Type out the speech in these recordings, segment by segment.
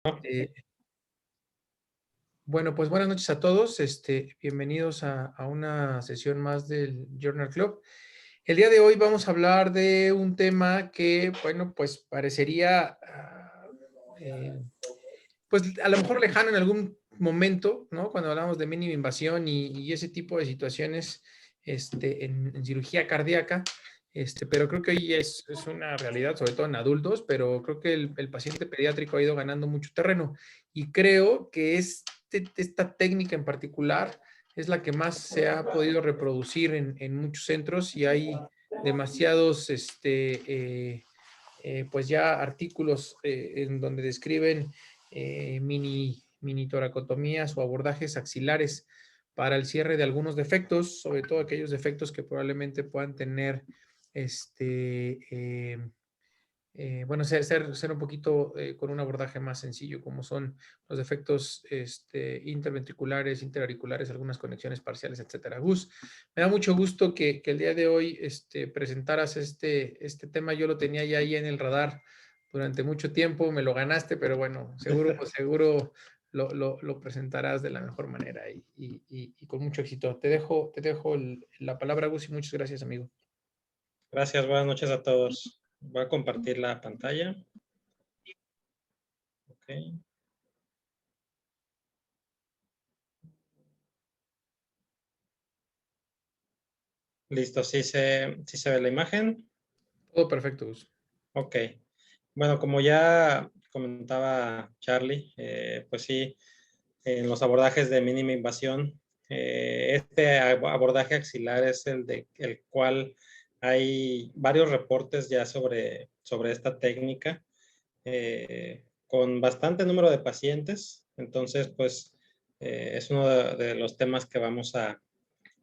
Eh, bueno, pues buenas noches a todos. Bienvenidos a una sesión más del Journal Club. El día de hoy vamos a hablar de un tema que, bueno, pues parecería, eh, pues a lo mejor lejano en algún momento, ¿no? Cuando hablamos de mínima invasión y ese tipo de situaciones, en cirugía cardíaca. Pero creo que hoy es una realidad, sobre todo en adultos, pero creo que el paciente pediátrico ha ido ganando mucho terreno y creo que esta técnica en particular es la que más se ha podido reproducir en muchos centros y hay demasiados, pues ya artículos en donde describen mini toracotomías o abordajes axilares para el cierre de algunos defectos, sobre todo aquellos defectos que probablemente puedan tener este, bueno, ser un poquito con un abordaje más sencillo, como son los defectos interventriculares, interauriculares, algunas conexiones parciales, etcétera. Gus, me da mucho gusto que el día de hoy presentaras este tema. Yo lo tenía ya ahí en el radar durante mucho tiempo, me lo ganaste, pero bueno, seguro lo presentarás de la mejor manera y con mucho éxito. Te dejo la palabra, Gus, y muchas gracias, amigo. Gracias, buenas noches a todos. Voy a compartir la pantalla. Okay. Listo, ¿sí se ve la imagen? Todo perfecto, Gus. Ok. Bueno, como ya comentaba Charlie, pues sí, en los abordajes de mínima invasión, este abordaje axilar es el cual hay varios reportes ya sobre esta técnica, con bastante número de pacientes. Entonces, pues es uno de los temas que vamos a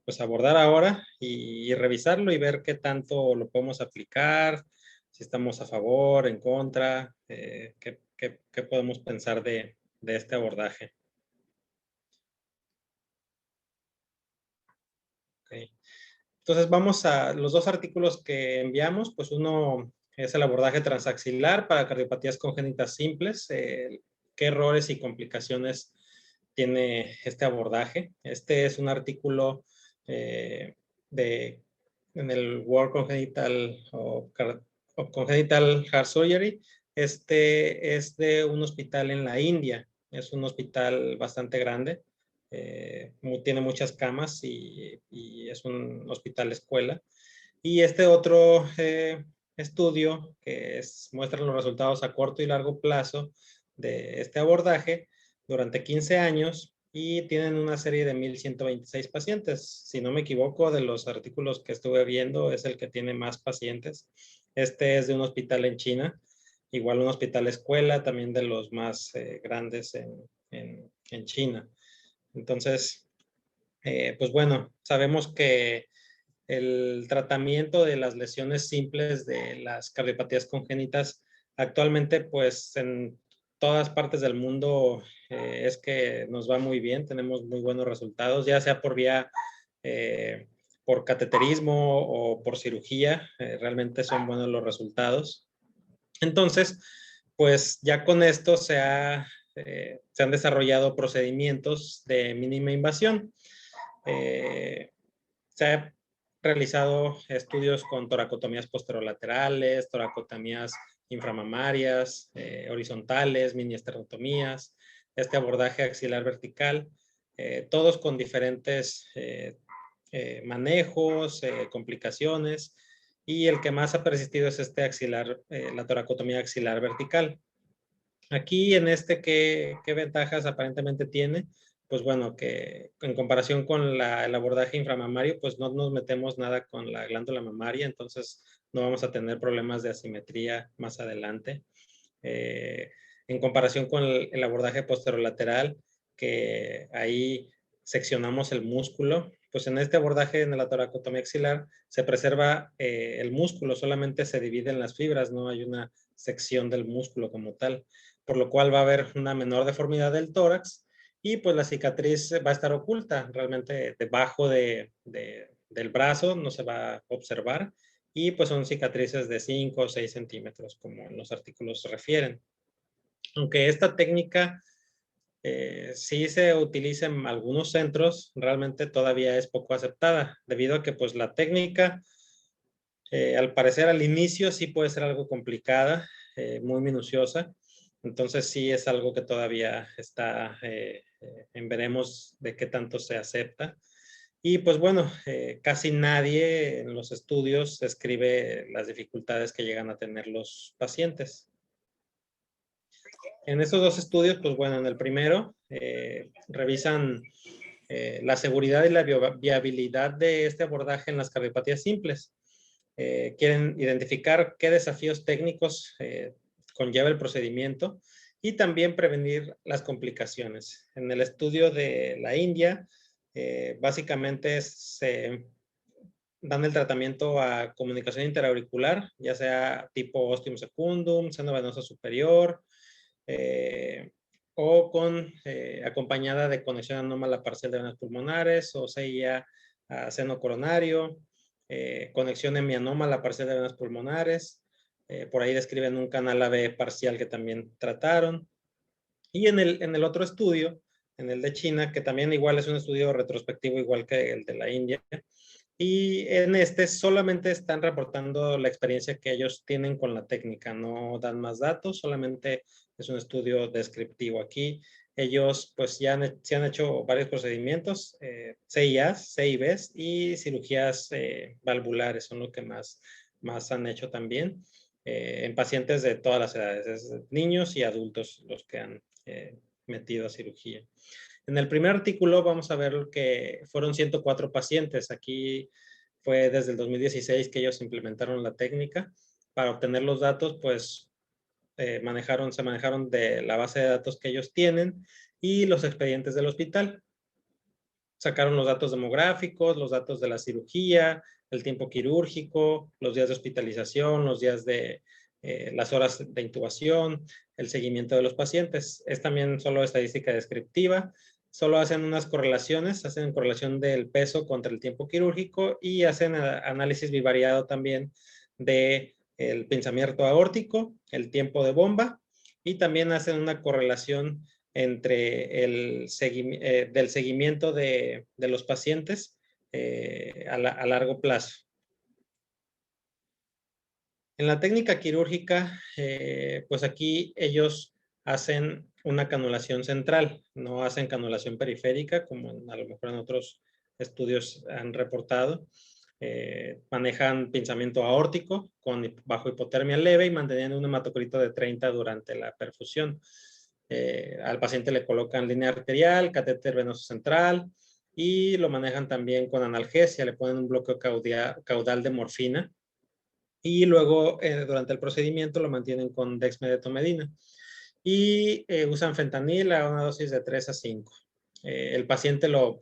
pues, abordar ahora y revisarlo y ver qué tanto lo podemos aplicar, si estamos a favor, en contra, qué podemos pensar de este abordaje. Okay. Entonces vamos a los dos artículos que enviamos, pues uno es el abordaje transaxilar para cardiopatías congénitas simples, qué errores y complicaciones tiene este abordaje. Este es un artículo en el World Congenital o Congenital Heart Surgery. Este es de un hospital en la India, es un hospital bastante grande. Tiene muchas camas y es un hospital escuela. Y este otro estudio muestra los resultados a corto y largo plazo de este abordaje durante 15 años y tienen una serie de 1,126 pacientes. Si no me equivoco, de los artículos que estuve viendo, es el que tiene más pacientes. Este es de un hospital en China, igual un hospital escuela, también de los más grandes en China. Entonces, pues bueno, sabemos que el tratamiento de las lesiones simples de las cardiopatías congénitas actualmente, pues en todas partes del mundo es que nos va muy bien, tenemos muy buenos resultados, ya sea por vía, por cateterismo o por cirugía, realmente son buenos los resultados. Entonces, pues ya con esto se han desarrollado procedimientos de mínima invasión. Se ha realizado estudios con toracotomías posterolaterales, toracotomías inframamarias, horizontales, mini esternotomías, este abordaje axilar vertical, todos con diferentes manejos, complicaciones, y el que más ha persistido es este axilar, la toracotomía axilar vertical. Aquí en ¿qué ventajas aparentemente tiene? Pues bueno, que en comparación con el abordaje inframamario, pues no nos metemos nada con la glándula mamaria, entonces no vamos a tener problemas de asimetría más adelante. En comparación con el abordaje posterolateral, que ahí seccionamos el músculo, pues en este abordaje, en la toracotomía axilar, se preserva el músculo, solamente se dividen las fibras, no hay una sección del músculo como tal, por lo cual va a haber una menor deformidad del tórax y pues la cicatriz va a estar oculta, realmente debajo del brazo no se va a observar y pues son cicatrices de 5 o 6 centímetros, como los artículos refieren. Aunque esta técnica sí se utiliza en algunos centros, realmente todavía es poco aceptada, debido a que pues la técnica, al parecer al inicio sí puede ser algo complicada, muy minuciosa. Entonces sí es algo que todavía está en veremos de qué tanto se acepta. Y pues bueno, casi nadie en los estudios describe las dificultades que llegan a tener los pacientes. En estos dos estudios, pues bueno, en el primero revisan la seguridad y la viabilidad de este abordaje en las cardiopatías simples. Quieren identificar qué desafíos técnicos conlleva el procedimiento y también prevenir las complicaciones. En el estudio de la India, básicamente se dan el tratamiento a comunicación interauricular, ya sea tipo ostium secundum, seno venoso superior, eh, o con acompañada de conexión anómala parcial de venas pulmonares o CIA a seno coronario, conexión hemianómala parcial de venas pulmonares. Por ahí describen un canal AB parcial que también trataron. Y en el otro estudio, en el de China, que también igual es un estudio retrospectivo igual que el de la India, y en este solamente están reportando la experiencia que ellos tienen con la técnica, no dan más datos, solamente es un estudio descriptivo aquí. Ellos pues ya se han hecho varios procedimientos, CIAs, CIBs y cirugías valvulares son lo que más han hecho también en pacientes de todas las edades, niños y adultos los que han metido a cirugía. En el primer artículo vamos a ver que fueron 104 pacientes. Aquí fue desde el 2016 que ellos implementaron la técnica. Para obtener los datos, pues se manejaron de la base de datos que ellos tienen y los expedientes del hospital. Sacaron los datos demográficos, los datos de la cirugía, el tiempo quirúrgico, los días de hospitalización, los días de las horas de intubación, el seguimiento de los pacientes. Es también solo estadística descriptiva. Solo hacen unas correlaciones, hacen correlación del peso contra el tiempo quirúrgico y hacen análisis bivariado también de el pinzamiento aórtico, el tiempo de bomba y también hacen una correlación entre del seguimiento de los pacientes a largo plazo. En la técnica quirúrgica, pues aquí ellos hacen una canulación central, no hacen canulación periférica, como a lo mejor en otros estudios han reportado. Manejan pinzamiento aórtico bajo hipotermia leve y manteniendo un hematocrito de 30 durante la perfusión. Al paciente le colocan línea arterial, catéter venoso central y lo manejan también con analgesia, le ponen un bloqueo caudal de morfina y luego durante el procedimiento lo mantienen con dexmedetomidina y usan fentanil a una dosis de 3 a 5. El paciente lo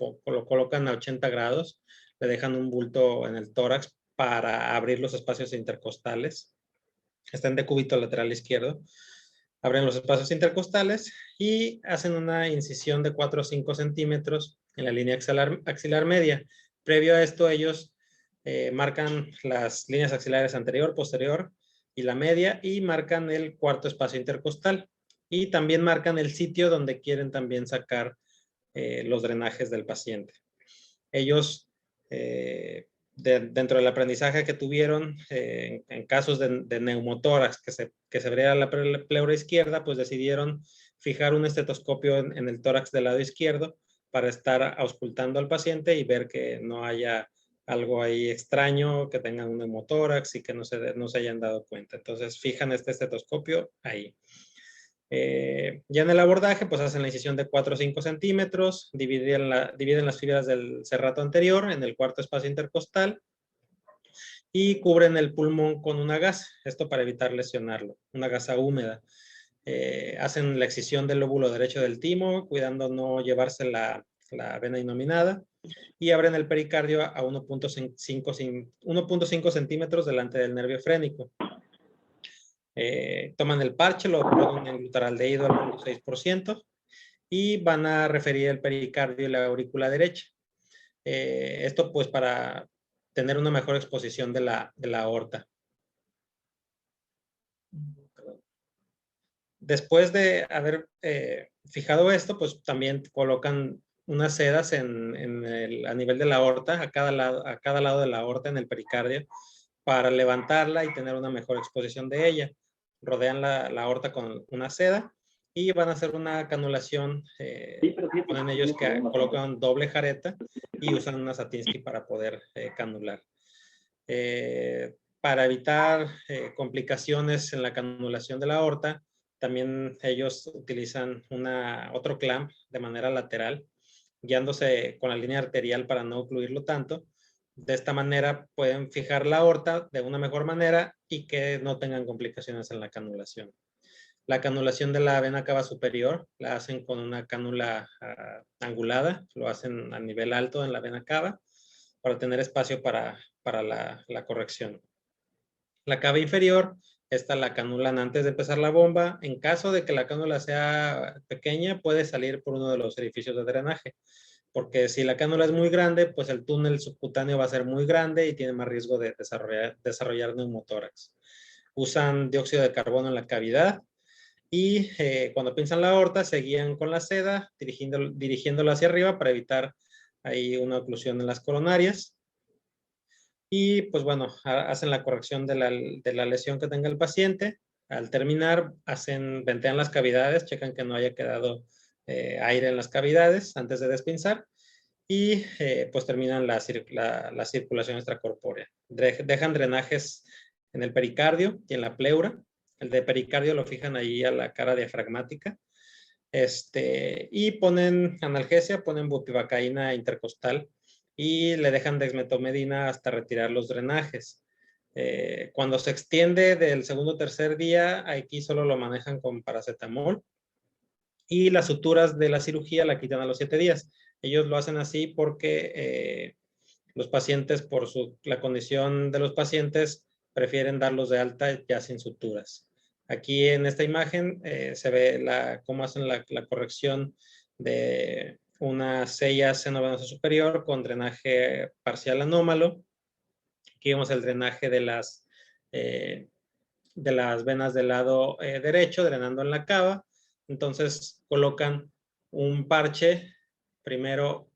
colocan a 80 grados, le dejan un bulto en el tórax para abrir los espacios intercostales. Está en decúbito lateral izquierdo. Abren los espacios intercostales y hacen una incisión de 4 o 5 centímetros en la línea axilar media. Previo a esto, ellos marcan las líneas axilares anterior, posterior y la media y marcan el cuarto espacio intercostal. Y también marcan el sitio donde quieren también sacar los drenajes del paciente. Ellos dentro del aprendizaje que tuvieron en casos de neumotórax que se abriera la pleura izquierda, pues decidieron fijar un estetoscopio en el tórax del lado izquierdo para estar auscultando al paciente y ver que no haya algo ahí extraño, que tengan un neumotórax y que no se hayan dado cuenta. Entonces fijan este estetoscopio ahí. Ya en el abordaje, pues hacen la incisión de 4 o 5 centímetros, dividen las fibras del serrato anterior en el cuarto espacio intercostal y cubren el pulmón con una gasa, esto para evitar lesionarlo, una gasa húmeda. Hacen la excisión del lóbulo derecho del timo, cuidando no llevarse la vena inominada, y abren el pericardio a 1.5 centímetros delante del nervio frénico. Toman el parche, lo ponen en glutaraldehído al 0.6% y van a referir el pericardio y la aurícula derecha. Esto pues para tener una mejor exposición de la aorta. Después de haber fijado esto, pues también colocan unas sedas a nivel de la aorta, a cada lado de la aorta en el pericardio, para levantarla y tener una mejor exposición de ella. Rodean la aorta con una seda y van a hacer una canulación. Ponen ellos que colocan doble jareta y usan una Satinsky para poder canular. Para evitar complicaciones en la canulación de la aorta, también ellos utilizan otro clamp de manera lateral, guiándose con la línea arterial para no ocluirlo tanto. De esta manera pueden fijar la aorta de una mejor manera y que no tengan complicaciones en la canulación. La canulación de la vena cava superior la hacen con una cánula angulada, lo hacen a nivel alto en la vena cava para tener espacio para la corrección. La cava inferior, esta la canulan antes de empezar la bomba. En caso de que la cánula sea pequeña, puede salir por uno de los orificios de drenaje, porque si la cánula es muy grande, pues el túnel subcutáneo va a ser muy grande y tiene más riesgo de desarrollar neumotórax. Usan dióxido de carbono en la cavidad y cuando pinzan la aorta se guían con la seda, dirigiéndola hacia arriba para evitar ahí una oclusión en las coronarias. Y pues bueno, hacen la corrección de la lesión que tenga el paciente. Al terminar, ventean las cavidades, checan que no haya quedado aire en las cavidades antes de despinzar y pues terminan la circulación extracorpórea. Dejan drenajes en el pericardio y en la pleura. El de pericardio lo fijan ahí a la cara diafragmática. Y ponen analgesia, ponen bupivacaína intercostal y le dejan dexmetomedina hasta retirar los drenajes. Cuando se extiende del segundo o tercer día, aquí solo lo manejan con paracetamol y las suturas de la cirugía la quitan a los 7 días. Ellos lo hacen así porque los pacientes, por la condición de los pacientes, prefieren darlos de alta ya sin suturas. Aquí en esta imagen se ve cómo hacen la corrección de una sella senovenosa superior con drenaje parcial anómalo. Aquí vemos el drenaje de las venas del lado derecho, drenando en la cava. Entonces colocan un parche, primero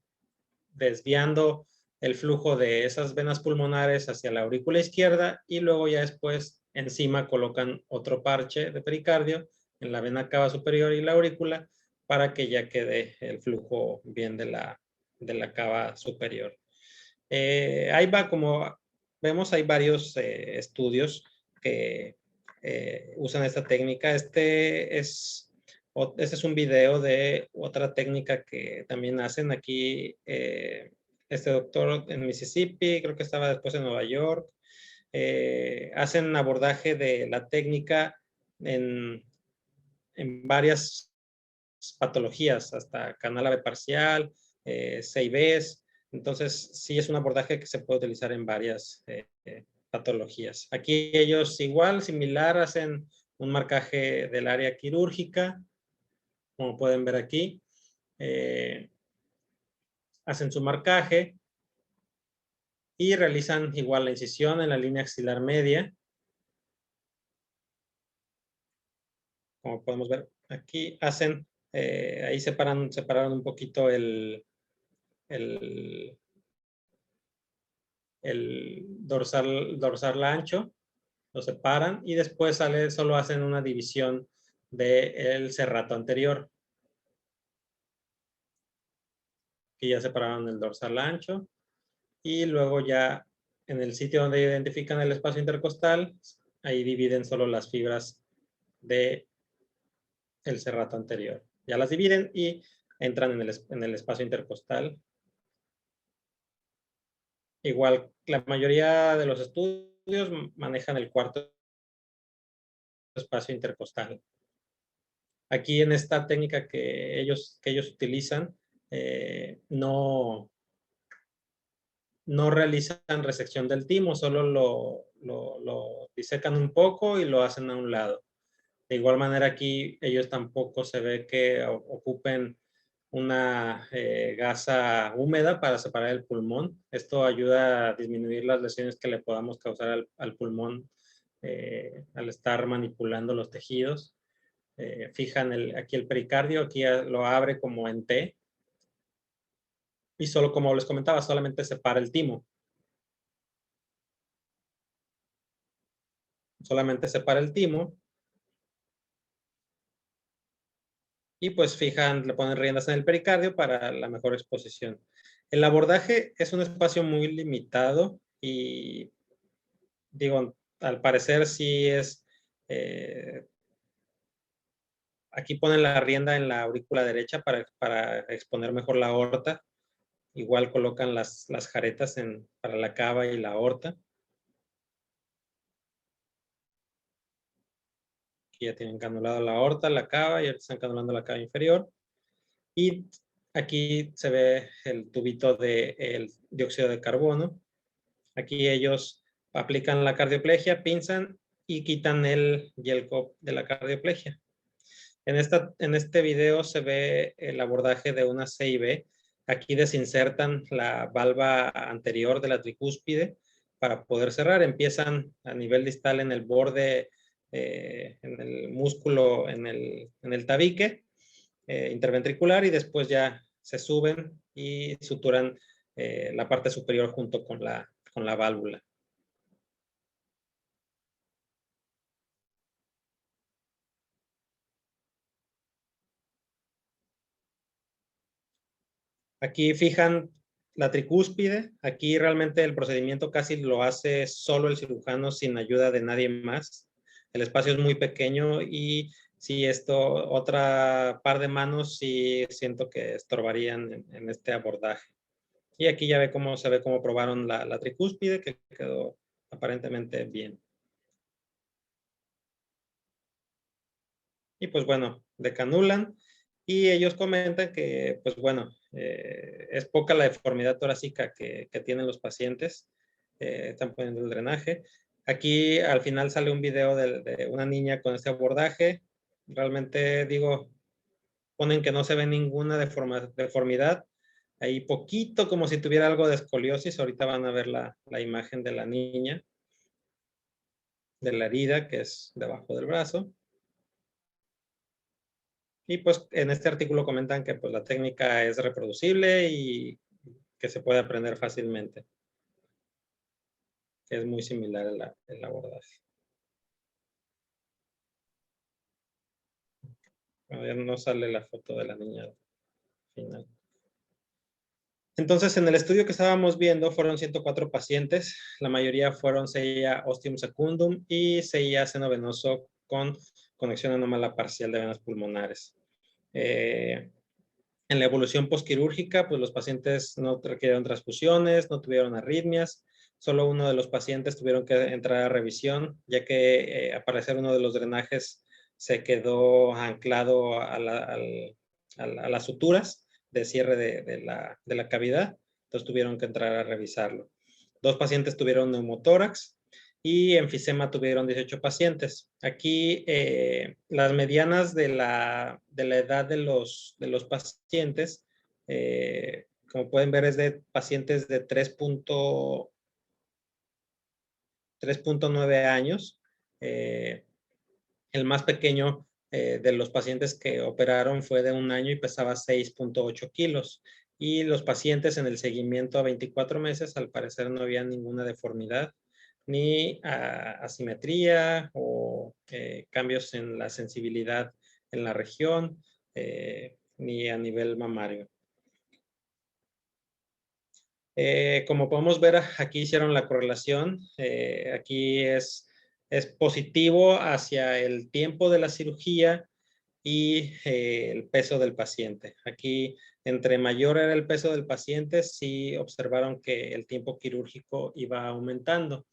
desviando el flujo de esas venas pulmonares hacia la aurícula izquierda y luego ya después encima colocan otro parche de pericardio en la vena cava superior y la aurícula para que ya quede el flujo bien de la cava superior. Ahí va, como vemos, hay varios estudios que usan esta técnica. Este es un video de otra técnica que también hacen aquí. Este doctor en Mississippi, creo que estaba después en Nueva York. Hacen abordaje de la técnica en varias patologías, hasta canal AB parcial, CIBs. Entonces, sí es un abordaje que se puede utilizar en varias patologías. Aquí ellos igual, similar, hacen un marcaje del área quirúrgica, como pueden ver aquí. Hacen su marcaje y realizan igual la incisión en la línea axilar media. Como podemos ver aquí, ahí separaron un poquito el dorsal ancho, lo separan y después solo hacen una división del serrato anterior. Aquí ya separaron el dorsal ancho y luego ya en el sitio donde identifican el espacio intercostal, ahí dividen solo las fibras del serrato anterior. Ya las dividen y entran en el espacio intercostal. Igual, la mayoría de los estudios manejan el cuarto espacio intercostal. Aquí en esta técnica que ellos utilizan, no realizan resección del timo, solo lo disecan un poco y lo hacen a un lado. De igual manera aquí ellos tampoco se ve que ocupen una gasa húmeda para separar el pulmón. Esto ayuda a disminuir las lesiones que le podamos causar al pulmón al estar manipulando los tejidos. fijan aquí el pericardio, aquí lo abre como en T. Y solo, como les comentaba, solamente separa el timo. Solamente separa el timo. Y pues fijan, le ponen riendas en el pericardio para la mejor exposición. El abordaje es un espacio muy limitado y digo, al parecer sí es, aquí ponen la rienda en la aurícula derecha para exponer mejor la aorta. Igual colocan las jaretas para la cava y la aorta. Aquí ya tienen canulado la aorta, la cava, y ahora están canulando la cava inferior. Y aquí se ve el tubito de dióxido de carbono. Aquí ellos aplican la cardioplegia, pinzan y quitan el yelcop de la cardioplegia. En este video se ve el abordaje de una CIB. Aquí desinsertan la valva anterior de la tricúspide para poder cerrar. Empiezan a nivel distal en el borde, en el músculo, en el tabique interventricular, y después ya se suben y suturan la parte superior junto con la válvula. Aquí fijan la tricúspide. Aquí realmente el procedimiento casi lo hace solo el cirujano sin ayuda de nadie más. El espacio es muy pequeño y si otra par de manos sí siento que estorbarían en este abordaje. Y aquí ya se ve cómo probaron la tricúspide, que quedó aparentemente bien. Y pues bueno, decanulan y ellos comentan que pues bueno, es poca la deformidad torácica que tienen los pacientes. Están poniendo el drenaje. Aquí al final sale un video de una niña con este abordaje. Realmente digo, ponen que no se ve ninguna deformidad. Ahí poquito como si tuviera algo de escoliosis. Ahorita van a ver la imagen de la niña, de la herida que es debajo del brazo. Y pues en este artículo comentan que pues la técnica es reproducible y que se puede aprender fácilmente. Que es muy similar el abordaje. Bueno, ya no sale la foto de la niña final. Entonces, en el estudio que estábamos viendo fueron 104 pacientes. La mayoría fueron CIA ostium secundum y CIA seno venoso con conexión anómala parcial de venas pulmonares. En la evolución postquirúrgica, pues los pacientes no requirieron transfusiones, no tuvieron arritmias. Solo uno de los pacientes tuvieron que entrar a revisión, ya que al parecer uno de los drenajes se quedó anclado a las suturas de cierre de la cavidad. Entonces tuvieron que entrar a revisarlo. 2 pacientes tuvieron neumotórax y enfisema tuvieron 18 pacientes. Aquí las medianas de la edad de los pacientes, como pueden ver, es de pacientes de 3.9 años. El más pequeño de los pacientes que operaron fue de 1 año y pesaba 6.8 kilos. Y los pacientes en el seguimiento a 24 meses, al parecer no había ninguna deformidad, ni asimetría o cambios en la sensibilidad en la región, ni a nivel mamario. Como podemos ver, aquí hicieron la correlación. Aquí es positivo hacia el tiempo de la cirugía y el peso del paciente. Aquí, entre mayor era el peso del paciente, sí observaron que el tiempo quirúrgico iba aumentando.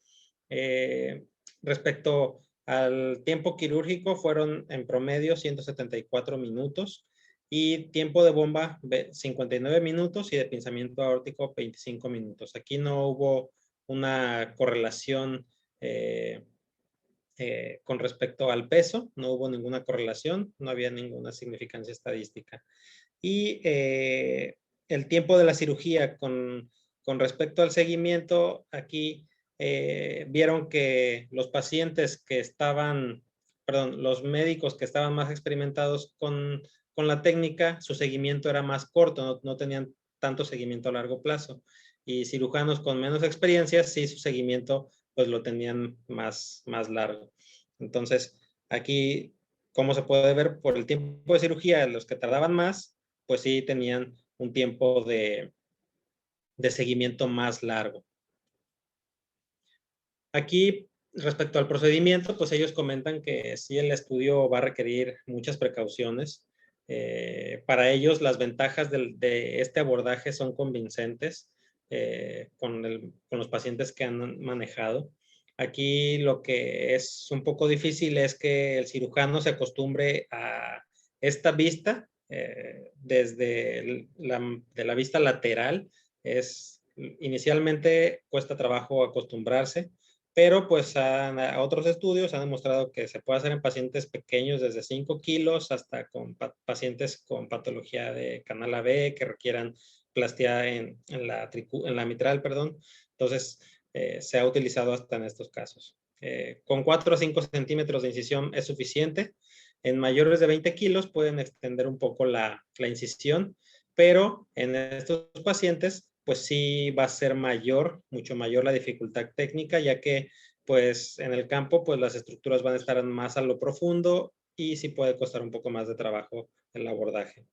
Respecto al tiempo quirúrgico, fueron en promedio 174 minutos y tiempo de bomba 59 minutos y de pinzamiento aórtico 25 minutos. Aquí no hubo una correlación con respecto al peso, no hubo ninguna correlación, no había ninguna significancia estadística. Y el tiempo de la cirugía con respecto al seguimiento, aquí vieron que los pacientes que estaban los médicos que estaban más experimentados con la técnica, su seguimiento era más corto, no tenían tanto seguimiento a largo plazo. Y cirujanos con menos experiencia, sí, su seguimiento pues lo tenían más largo. Entonces, aquí, como se puede ver, por el tiempo de cirugía, los que tardaban más, pues sí tenían un tiempo de seguimiento más largo. Aquí, respecto al procedimiento, pues ellos comentan que sí, el estudio va a requerir muchas precauciones. Para ellos, las ventajas de este abordaje son convincentes con los pacientes que han manejado. Aquí lo que es un poco difícil es que el cirujano se acostumbre a esta vista desde de la vista lateral. Inicialmente cuesta trabajo acostumbrarse, pero pues a otros estudios han demostrado que se puede hacer en pacientes pequeños desde 5 kilos hasta con pacientes con patología de canal AB que requieran plastía en la mitral, perdón. Entonces, se ha utilizado hasta en estos casos. Con 4 a 5 centímetros de incisión es suficiente. En mayores de 20 kilos pueden extender un poco la incisión, pero en estos pacientes pues sí va a ser mucho mayor la dificultad técnica, ya que pues en el campo pues las estructuras van a estar más a lo profundo y sí puede costar un poco más de trabajo el abordaje.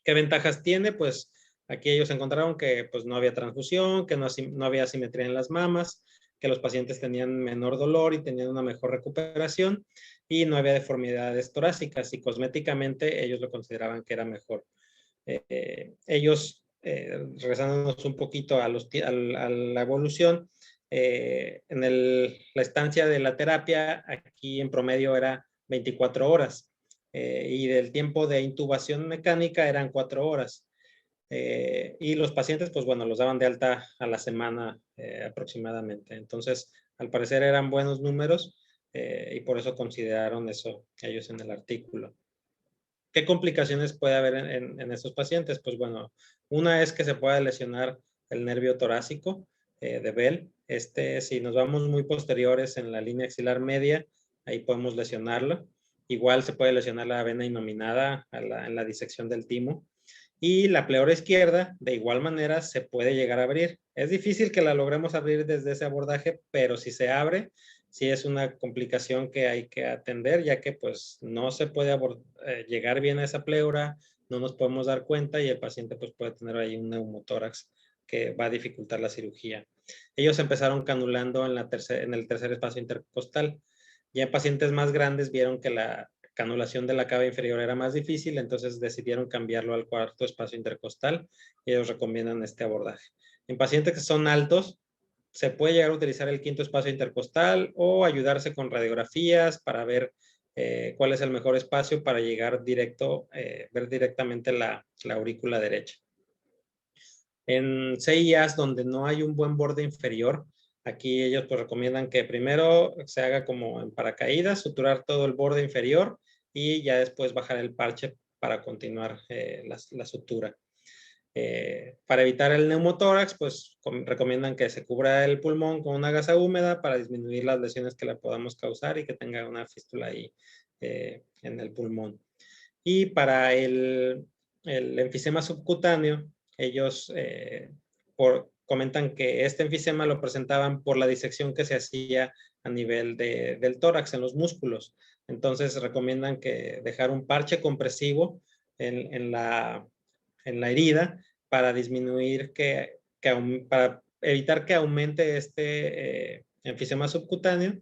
¿Qué ventajas tiene? Pues aquí ellos encontraron que pues no había transfusión, que no había asimetría en las mamas, que los pacientes tenían menor dolor y tenían una mejor recuperación y no había deformidades torácicas y cosméticamente ellos lo consideraban que era mejor. Ellos, regresándonos un poquito a la evolución, la estancia de la terapia aquí en promedio era 24 horas y del tiempo de intubación mecánica eran 4 horas. Y los pacientes, pues bueno, los daban de alta a la semana aproximadamente. Entonces, al parecer eran buenos números y por eso consideraron eso ellos en el artículo. ¿Qué complicaciones puede haber en estos pacientes? Pues bueno, una es que se pueda lesionar el nervio torácico de Bell. Si nos vamos muy posteriores en la línea axilar media, ahí podemos lesionarlo. Igual se puede lesionar la vena innominada en la disección del timo. Y la pleura izquierda, de igual manera, se puede llegar a abrir. Es difícil que la logremos abrir desde ese abordaje, pero si se abre, sí es una complicación que hay que atender, ya que pues no se puede llegar bien a esa pleura, no nos podemos dar cuenta y el paciente pues puede tener ahí un neumotórax que va a dificultar la cirugía. Ellos empezaron canulando en el tercer espacio intercostal. Ya en pacientes más grandes vieron que la canulación de la cava inferior era más difícil, entonces decidieron cambiarlo al cuarto espacio intercostal y ellos recomiendan este abordaje. En pacientes que son altos, se puede llegar a utilizar el quinto espacio intercostal o ayudarse con radiografías para ver cuál es el mejor espacio para llegar ver directamente la aurícula derecha. En CIAs donde no hay un buen borde inferior, aquí ellos pues recomiendan que primero se haga como en paracaídas, suturar todo el borde inferior y ya después bajar el parche para continuar la sutura. Para evitar el neumotórax, pues recomiendan que se cubra el pulmón con una gasa húmeda para disminuir las lesiones que le podamos causar y que tenga una fístula ahí en el pulmón. Y para el enfisema subcutáneo, ellos comentan que este enfisema lo presentaban por la disección que se hacía a nivel del tórax, en los músculos. Entonces recomiendan que dejar un parche compresivo en la herida para disminuir para evitar que aumente este enfisema subcutáneo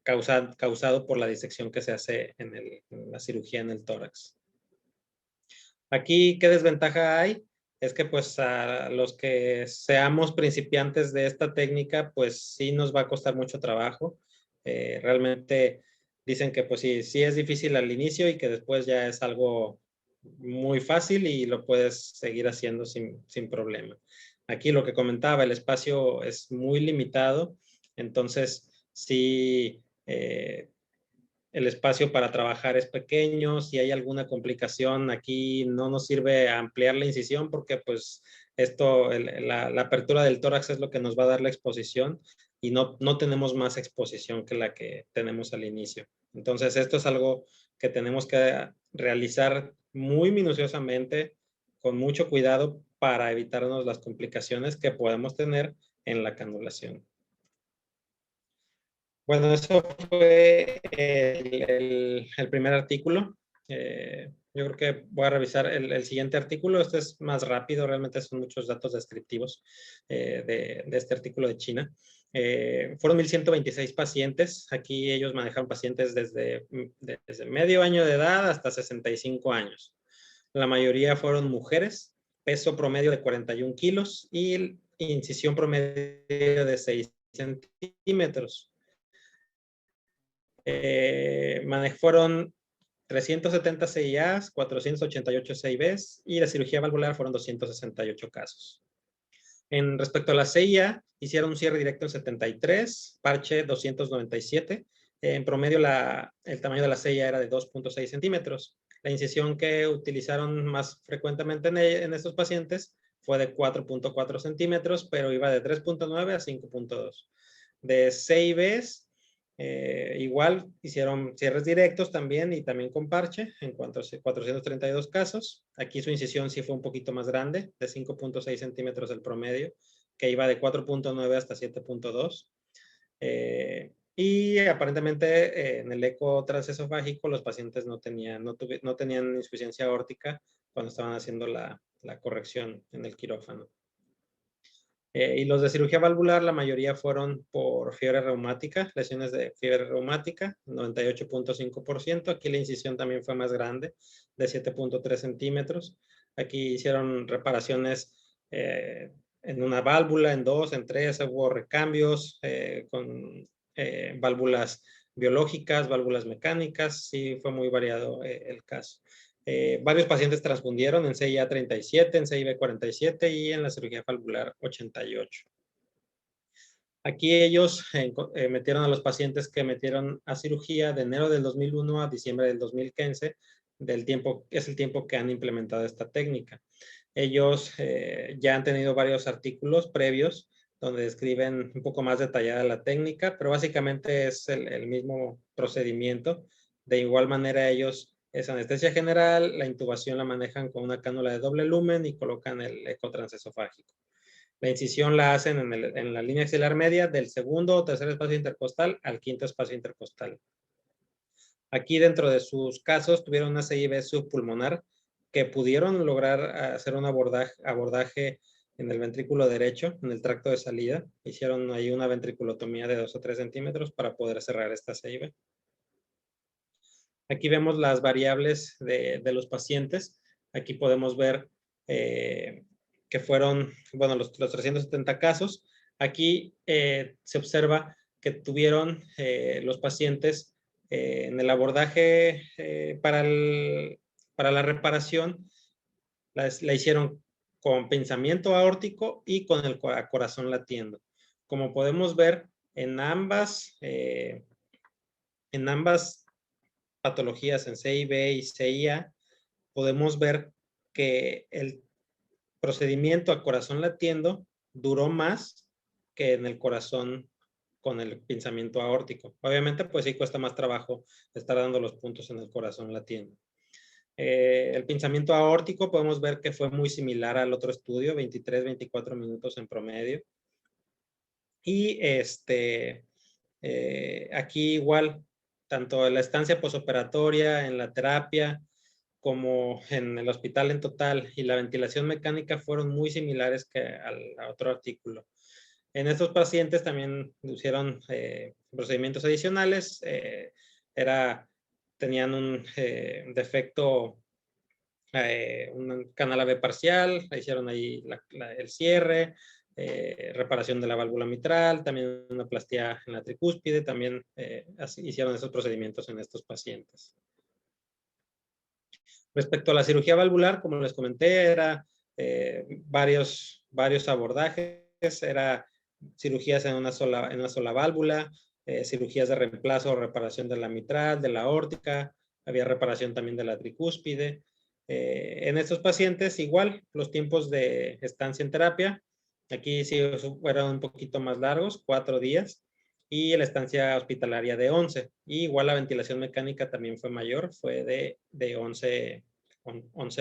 causado por la disección que se hace en la cirugía en el tórax. Aquí, ¿qué desventaja hay? Es que pues a los que seamos principiantes de esta técnica, pues sí nos va a costar mucho trabajo. Realmente dicen que pues sí es difícil al inicio y que después ya es algo muy fácil y lo puedes seguir haciendo sin problema. Aquí lo que comentaba, el espacio es muy limitado, entonces sí el espacio para trabajar es pequeño, si hay alguna complicación aquí no nos sirve ampliar la incisión porque pues la apertura del tórax es lo que nos va a dar la exposición, y no tenemos más exposición que la que tenemos al inicio. Entonces, esto es algo que tenemos que realizar muy minuciosamente, con mucho cuidado, para evitarnos las complicaciones que podemos tener en la canulación. Bueno, eso fue el primer artículo. Yo creo que voy a revisar el siguiente artículo. Este es más rápido, realmente son muchos datos descriptivos de este artículo de China. Fueron 1,126 pacientes. Aquí ellos manejan pacientes desde medio año de edad hasta 65 años. La mayoría fueron mujeres, peso promedio de 41 kilos y incisión promedio de 6 centímetros. Fueron 370 CIAs, 488 CIBs y la cirugía valvular fueron 268 casos. En respecto a la CIA, hicieron un cierre directo en 73, parche 297. En promedio, el tamaño de la CIA era de 2.6 centímetros. La incisión que utilizaron más frecuentemente en estos pacientes fue de 4.4 centímetros, pero iba de 3.9 a 5.2. De CIBs, igual hicieron cierres directos también y también con parche en cuanto a 432 casos. Aquí su incisión sí fue un poquito más grande, de 5.6 centímetros el promedio, que iba de 4.9 hasta 7.2. Y aparentemente en el eco transesofágico los pacientes no tenían insuficiencia aórtica cuando estaban haciendo la corrección en el quirófano. Y los de cirugía valvular, la mayoría fueron por fiebre reumática, lesiones de fiebre reumática, 98.5%. Aquí la incisión también fue más grande, de 7.3 centímetros. Aquí hicieron reparaciones en una válvula, en dos, en tres, hubo recambios con válvulas biológicas, válvulas mecánicas, sí fue muy variado el caso. Varios pacientes transfundieron en CIA 37, en CIB 47 y en la cirugía valvular 88. Aquí ellos metieron a los pacientes que metieron a cirugía de enero del 2001 a diciembre del 2015, es el tiempo que han implementado esta técnica. Ellos ya han tenido varios artículos previos donde describen un poco más detallada la técnica, pero básicamente es el mismo procedimiento. De igual manera, ellos es anestesia general, la intubación la manejan con una cánula de doble lumen y colocan el eco transesofágico. La incisión la hacen en la línea axilar media del segundo o tercer espacio intercostal al quinto espacio intercostal. Aquí dentro de sus casos tuvieron una CIB subpulmonar que pudieron lograr hacer un abordaje en el ventrículo derecho, en el tracto de salida. Hicieron ahí una ventriculotomía de 2 o 3 centímetros para poder cerrar esta CIB. Aquí vemos las variables de los pacientes. Aquí podemos ver que fueron, bueno, los 370 casos. Aquí se observa que tuvieron los pacientes en el abordaje para la reparación, la hicieron con pensamiento aórtico y con el corazón latiendo. Como podemos ver, en ambas patologías, en CIB y CIA, podemos ver que el procedimiento a corazón latiendo duró más que en el corazón con el pinzamiento aórtico. Obviamente, pues sí cuesta más trabajo estar dando los puntos en el corazón latiendo. El pinzamiento aórtico podemos ver que fue muy similar al otro estudio, 23-24 minutos en promedio. Y aquí igual, tanto en la estancia posoperatoria, en la terapia, como en el hospital en total, y la ventilación mecánica fueron muy similares que al otro artículo. En estos pacientes también hicieron procedimientos adicionales. Tenían un defecto, un canal AB parcial, hicieron ahí el cierre, reparación de la válvula mitral, también una plastía en la tricúspide, también hicieron esos procedimientos en estos pacientes. Respecto a la cirugía valvular, como les comenté, era varios abordajes, era cirugías en una sola válvula, cirugías de reemplazo o reparación de la mitral, de la aórtica, había reparación también de la tricúspide. En estos pacientes, igual, los tiempos de estancia en terapia Aquí sí fueron un poquito más largos, 4 días, y la estancia hospitalaria de 11. Y igual la ventilación mecánica también fue mayor, fue de 11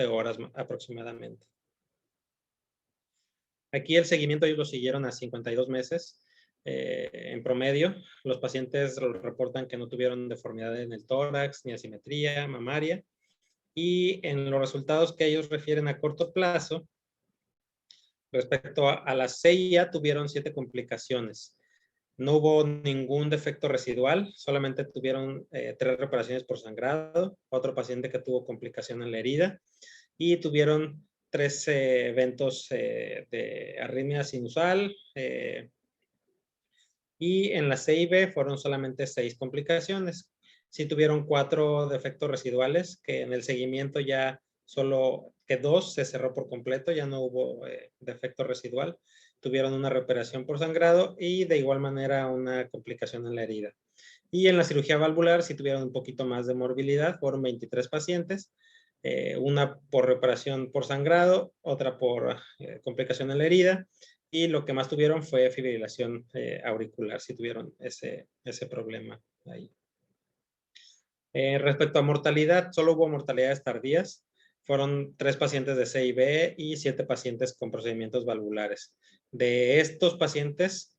horas aproximadamente. Aquí el seguimiento ellos lo siguieron a 52 meses en promedio. Los pacientes reportan que no tuvieron deformidad en el tórax, ni asimetría mamaria. Y en los resultados que ellos refieren a corto plazo, respecto a la CIA, tuvieron 7 complicaciones. No hubo ningún defecto residual, solamente tuvieron 3 reparaciones por sangrado, otro paciente que tuvo complicación en la herida y tuvieron 3 eventos de arritmia sinusal y en la CIB fueron solamente 6 complicaciones. Sí tuvieron 4 defectos residuales que en el seguimiento ya solo que 2 se cerró por completo, ya no hubo defecto residual. Tuvieron una reparación por sangrado y de igual manera una complicación en la herida. Y en la cirugía valvular sí tuvieron un poquito más de morbilidad, fueron 23 pacientes, una por reparación por sangrado, otra por complicación en la herida, y lo que más tuvieron fue fibrilación auricular, sí tuvieron ese problema ahí. Respecto a mortalidad, solo hubo mortalidades tardías. Fueron 3 pacientes de CIB y 7 pacientes con procedimientos valvulares. De estos pacientes,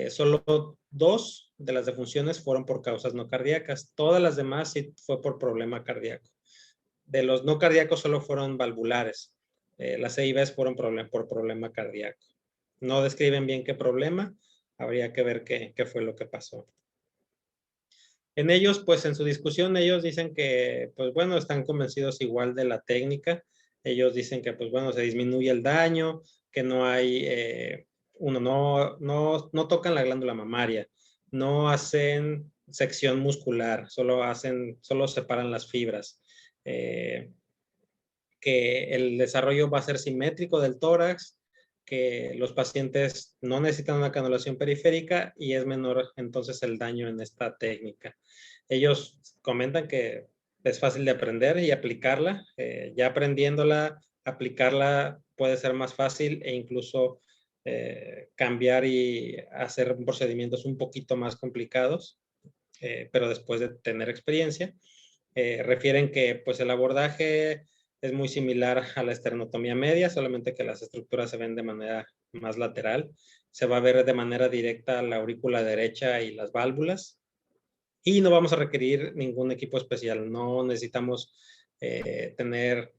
solo 2 de las defunciones fueron por causas no cardíacas. Todas las demás sí fue por problema cardíaco. De los no cardíacos solo fueron valvulares. Las CIBs fueron por problema cardíaco. No describen bien qué problema. Habría que ver qué fue lo que pasó. En ellos, pues en su discusión, ellos dicen que, pues bueno, están convencidos igual de la técnica. Ellos dicen que, pues bueno, se disminuye el daño, que no hay, no tocan la glándula mamaria, no hacen sección muscular, solo separan las fibras. Que el desarrollo va a ser simétrico del tórax, que los pacientes no necesitan una canulación periférica y es menor entonces el daño en esta técnica. Ellos comentan que es fácil de aprender y aplicarla. Ya aprendiéndola, aplicarla puede ser más fácil e incluso cambiar y hacer procedimientos un poquito más complicados, pero después de tener experiencia. Refieren que pues el abordaje es muy similar a la esternotomía media, solamente que las estructuras se ven de manera más lateral. Se va a ver de manera directa la aurícula derecha y las válvulas. Y no vamos a requerir ningún equipo especial. No necesitamos tener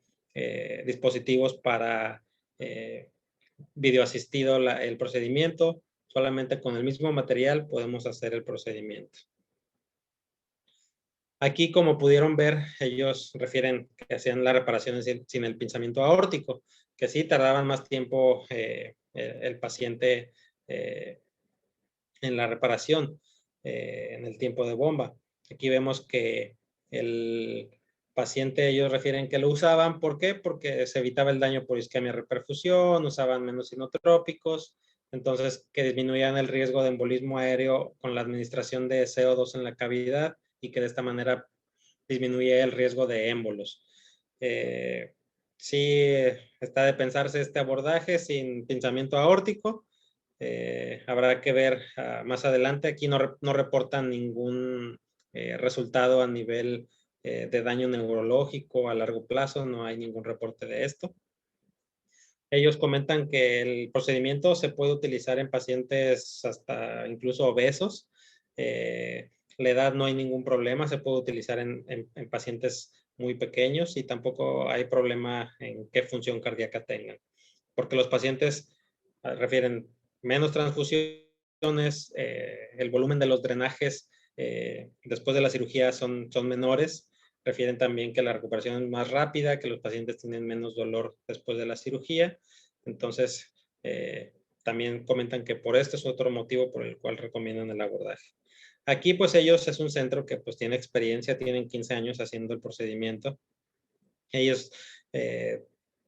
dispositivos para video asistido el procedimiento. Solamente con el mismo material podemos hacer el procedimiento. Aquí, como pudieron ver, ellos refieren que hacían las reparaciones sin el pinzamiento aórtico, que sí tardaban más tiempo el paciente en la reparación, en el tiempo de bomba. Aquí vemos que el paciente, ellos refieren que lo usaban. ¿Por qué? Porque se evitaba el daño por isquemia reperfusión, usaban menos inotrópicos, entonces que disminuían el riesgo de embolismo aéreo con la administración de CO2 en la cavidad y que de esta manera disminuye el riesgo de émbolos. Sí, está de pensarse este abordaje sin pinzamiento aórtico. Habrá que ver más adelante. Aquí no reportan ningún resultado a nivel de daño neurológico a largo plazo. No hay ningún reporte de esto. Ellos comentan que el procedimiento se puede utilizar en pacientes hasta incluso obesos. La edad no hay ningún problema, se puede utilizar en pacientes muy pequeños y tampoco hay problema en qué función cardíaca tengan, porque los pacientes refieren menos transfusiones, el volumen de los drenajes después de la cirugía son menores. Refieren también que la recuperación es más rápida, que los pacientes tienen menos dolor después de la cirugía. Entonces, también comentan que por este es otro motivo por el cual recomiendan el abordaje. Aquí, pues ellos es un centro que pues tiene experiencia, tienen 15 años haciendo el procedimiento. Ellos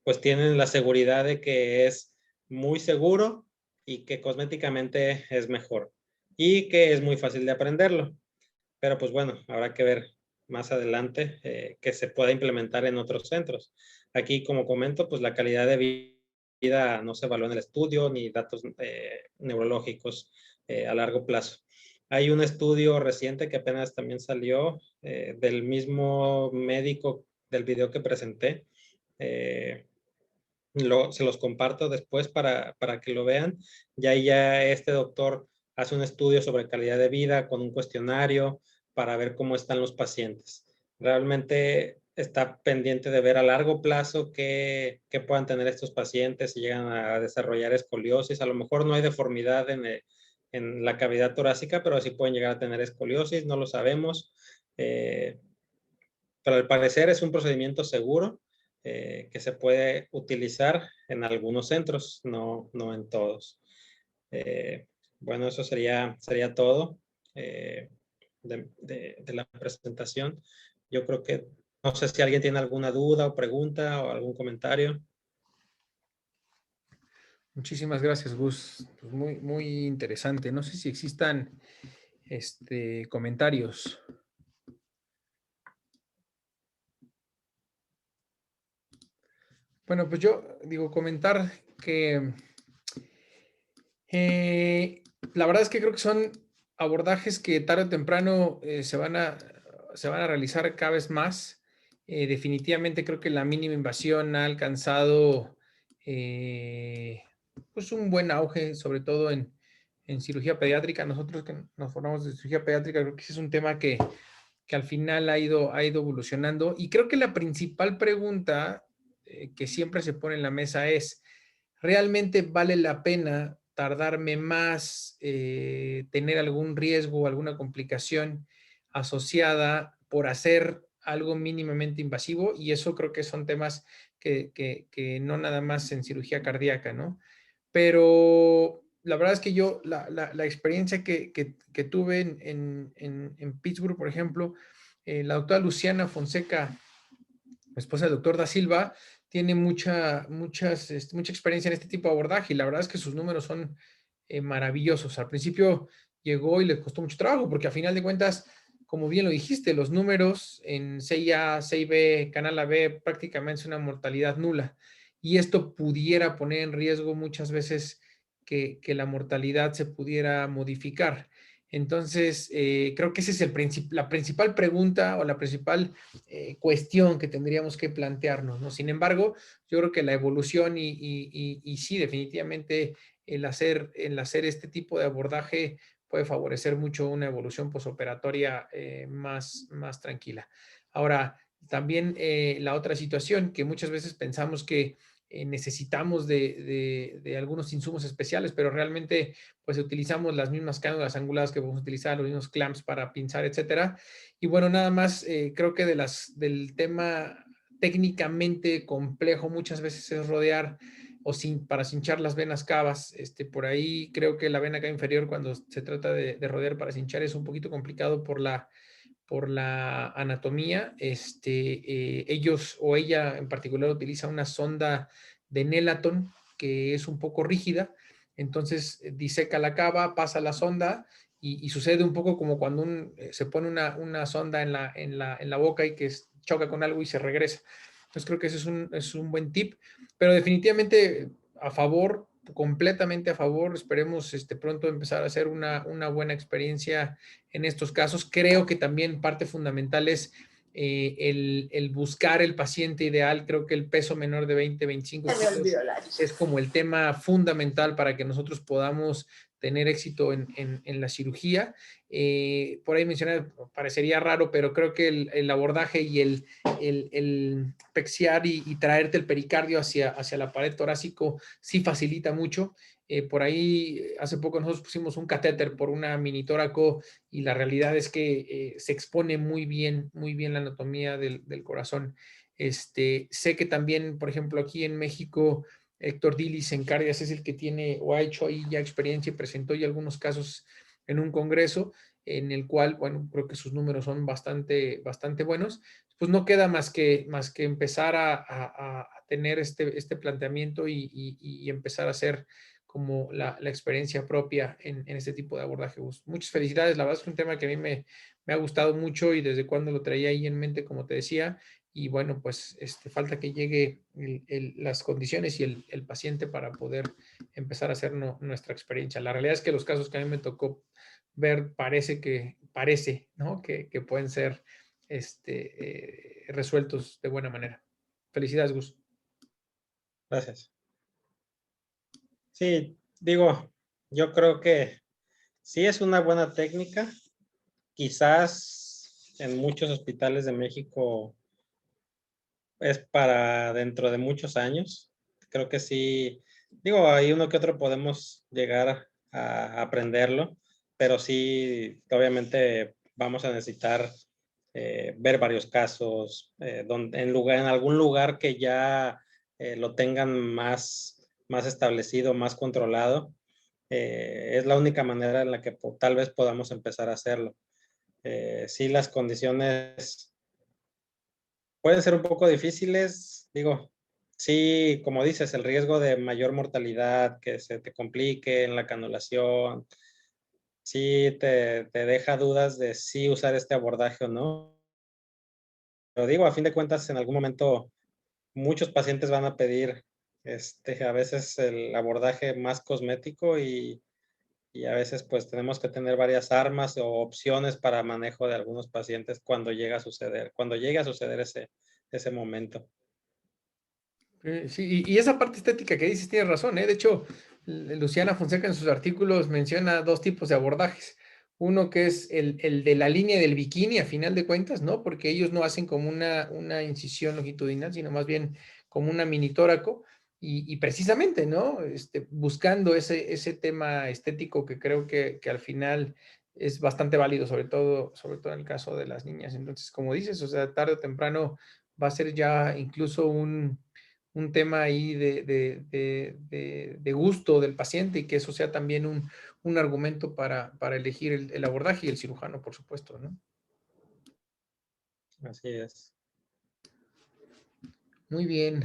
pues tienen la seguridad de que es muy seguro y que cosméticamente es mejor y que es muy fácil de aprenderlo. Pero pues bueno, habrá que ver más adelante que se pueda implementar en otros centros. Aquí, como comento, pues la calidad de vida no se evalúa en el estudio, ni datos neurológicos a largo plazo. Hay un estudio reciente que apenas también salió del mismo médico del video que presenté. Se los comparto después para que lo vean. Ya este doctor hace un estudio sobre calidad de vida con un cuestionario para ver cómo están los pacientes. Realmente está pendiente de ver a largo plazo qué puedan tener estos pacientes si llegan a desarrollar escoliosis. A lo mejor no hay deformidad en la cavidad torácica, pero sí pueden llegar a tener escoliosis, no lo sabemos. Pero al parecer es un procedimiento seguro que se puede utilizar en algunos centros, no en todos. Bueno, eso sería todo de la presentación. Yo creo que, no sé si alguien tiene alguna duda o pregunta o algún comentario. Muchísimas gracias, Gus. Pues muy, muy interesante. No sé si existan comentarios. Bueno, pues yo digo, comentar que la verdad es que creo que son abordajes que tarde o temprano se van a realizar cada vez más. Definitivamente creo que la mínima invasión ha alcanzado pues un buen auge, sobre todo en cirugía pediátrica. Nosotros que nos formamos de cirugía pediátrica, creo que ese es un tema que al final ha ido evolucionando. Y creo que la principal pregunta que siempre se pone en la mesa es, ¿realmente vale la pena tardarme más, tener algún riesgo, alguna complicación asociada por hacer algo mínimamente invasivo? Y eso creo que son temas que no nada más en cirugía cardíaca, ¿no? Pero la verdad es que yo, la experiencia que tuve en Pittsburgh, por ejemplo, la doctora Luciana Fonseca, esposa del doctor Da Silva, tiene mucha experiencia en este tipo de abordaje y la verdad es que sus números son maravillosos. Al principio llegó y le costó mucho trabajo porque a final de cuentas, como bien lo dijiste, los números en 6A, 6B, canal AB prácticamente es una mortalidad nula y esto pudiera poner en riesgo muchas veces que la mortalidad se pudiera modificar. Entonces, creo que esa es la principal pregunta o la principal cuestión que tendríamos que plantearnos, ¿no? Sin embargo, yo creo que la evolución y sí, definitivamente el hacer este tipo de abordaje puede favorecer mucho una evolución posoperatoria más tranquila. Ahora, también la otra situación que muchas veces pensamos que necesitamos de algunos insumos especiales, pero realmente pues utilizamos las mismas cánulas anguladas que podemos utilizar, los mismos clamps para pinzar, etcétera. Y bueno, nada más creo que del tema técnicamente complejo muchas veces es rodear para cinchar las venas cavas. Por ahí creo que la vena cava inferior cuando se trata de rodear para cinchar es un poquito complicado por la anatomía. Ellos o ella en particular utiliza una sonda de Nelaton que es un poco rígida, entonces diseca la cava, pasa la sonda y sucede un poco como cuando se pone una sonda en la boca y que choca con algo y se regresa. Entonces creo que ese es un buen tip, pero definitivamente a favor, completamente a favor. Esperemos pronto empezar a hacer una buena experiencia en estos casos. Creo que también parte fundamental es el buscar el paciente ideal. Creo que el peso menor de 20, 25 kilos es como el tema fundamental para que nosotros podamos tener éxito en la cirugía. Por ahí mencioné, parecería raro, pero creo que el abordaje y el pexiar y traerte el pericardio hacia la pared torácico sí facilita mucho. Por ahí hace poco nosotros pusimos un catéter por una mini tóraco y la realidad es que se expone muy bien la anatomía del corazón. Sé que también, por ejemplo, aquí en México, Héctor Dilis en Cardias es el que tiene o ha hecho ahí ya experiencia y presentó ya algunos casos en un congreso en el cual, bueno, creo que sus números son bastante buenos. Pues no queda más que empezar a tener este planteamiento y empezar a hacer como la experiencia propia en este tipo de abordaje. Muchas felicidades, la verdad es que un tema que a mí me ha gustado mucho y desde cuando lo traía ahí en mente, como te decía, y bueno, pues falta que llegue las condiciones y el paciente para poder empezar a hacer nuestra experiencia. La realidad es que los casos que a mí me tocó ver parece, ¿no? Que pueden ser resueltos de buena manera. Felicidades, Gus. Gracias. Sí, digo, yo creo que sí es una buena técnica. Quizás en muchos hospitales de México es para dentro de muchos años. Creo que sí, digo, hay uno que otro podemos llegar a aprenderlo, pero sí, obviamente vamos a necesitar ver varios casos en algún lugar que ya lo tengan más establecido, más controlado. Es la única manera en la que tal vez podamos empezar a hacerlo. Sí, las condiciones pueden ser un poco difíciles, digo, sí, como dices, el riesgo de mayor mortalidad, que se te complique en la canulación, sí te deja dudas de si usar este abordaje o no. Pero digo, a fin de cuentas, en algún momento muchos pacientes van a pedir a veces el abordaje más cosmético y a veces pues tenemos que tener varias armas o opciones para manejo de algunos pacientes cuando llega a suceder, cuando llegue a suceder ese momento. Sí, y esa parte estética que dices tienes razón, ¿eh? De hecho, Luciana Fonseca en sus artículos menciona dos tipos de abordajes. Uno que es el de la línea del bikini, a final de cuentas, ¿no? Porque ellos no hacen como una incisión longitudinal, sino más bien como una mini tóraco. Y precisamente, ¿no? Buscando ese tema estético que creo que al final es bastante válido, sobre todo en el caso de las niñas. Entonces, como dices, o sea, tarde o temprano va a ser ya incluso un tema ahí de gusto del paciente y que eso sea también un argumento para elegir el abordaje y el cirujano, por supuesto, ¿no? Así es. Muy bien.